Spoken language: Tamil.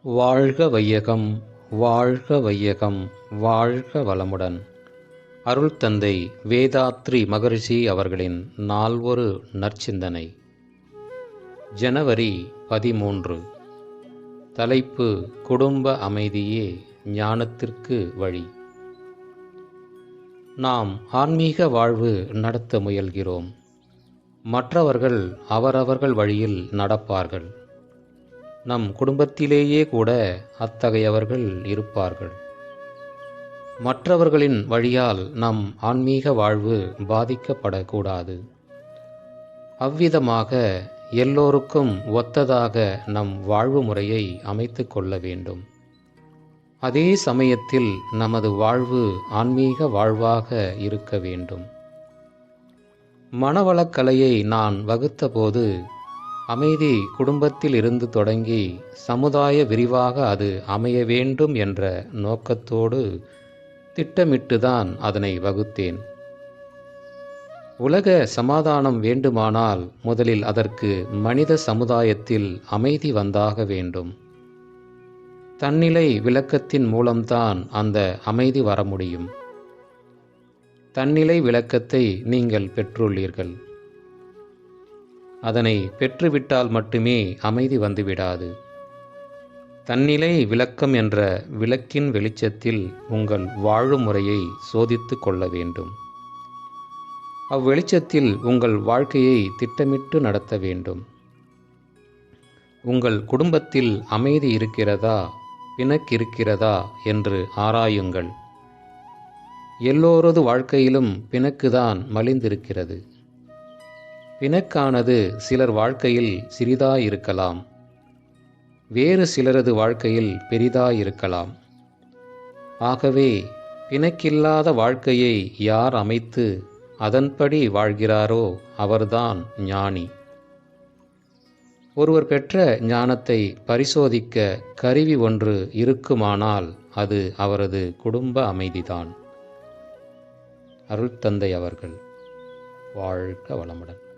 வாழ்க வையகம், வாழ்க வையகம், வாழ்க வளமுடன். அருள் தந்தை வேதாத்ரி மகரிஷி அவர்களின் நால்வொரு நற்சிந்தனை. ஜனவரி 13. தலைப்பு: குடும்ப அமைதியே ஞானத்திற்கு வழி. நாம் ஆன்மீக வாழ்வு நடத்த முயல்கிறோம். மற்றவர்கள் அவரவர்கள் வழியில் நடப்பார்கள். நம் குடும்பத்திலேயே கூட அத்தகையவர்கள் இருப்பார்கள். மற்றவர்களின் வழியால் நம் ஆன்மீக வாழ்வு பாதிக்கப்படக்கூடாது. அவ்விதமாக எல்லோருக்கும் ஒத்ததாக நம் வாழ்வு முறையை அமைத்து கொள்ள வேண்டும். அதே சமயத்தில் நமது வாழ்வு ஆன்மீக வாழ்வாக இருக்க வேண்டும். மனவளக்கலையை நான் வகுத்தபோது, அமைதி குடும்பத்தில் இருந்து தொடங்கி சமுதாய விரிவாக அது அமைய வேண்டும் என்ற நோக்கத்தோடு திட்டமிட்டுதான் அதனை வகுத்தேன். உலக சமாதானம் வேண்டுமானால் முதலில் அதற்கு மனித சமுதாயத்தில் அமைதி வந்தாக வேண்டும். தன்னிலை விளக்கத்தின் மூலம்தான் அந்த அமைதி வர முடியும். தன்னிலை விளக்கத்தை நீங்கள் பெற்றுள்ளீர்கள். அதனை பெற்றுவிட்டால் மட்டுமே அமைதி வந்துவிடாது. தன்னிலை விளக்கம் என்ற விளக்கின் வெளிச்சத்தில் உங்கள் வாழும் முறையை சோதித்து கொள்ள வேண்டும். அவ்வெளிச்சத்தில் உங்கள் வாழ்க்கையை திட்டமிட்டு நடத்த வேண்டும். உங்கள் குடும்பத்தில் அமைதி இருக்கிறதா, பிணக்கிருக்கிறதா என்று ஆராயுங்கள். எல்லோரது வாழ்க்கையிலும் பிணக்குதான் மலிந்திருக்கிறது. பிணக்கானது சிலர் வாழ்க்கையில் சிறிதாயிருக்கலாம், வேறு சிலரது வாழ்க்கையில் பெரிதாயிருக்கலாம். ஆகவே பிணக்கில்லாத வாழ்க்கையை யார் அமைத்து அதன்படி வாழ்கிறாரோ அவர்தான் ஞானி. ஒருவர் பெற்ற ஞானத்தை பரிசோதிக்க கருவி ஒன்று இருக்குமானால் அது அவரது குடும்ப அமைதிதான். அருள் தந்தை அவர்கள். வாழ்க வளமுடன்.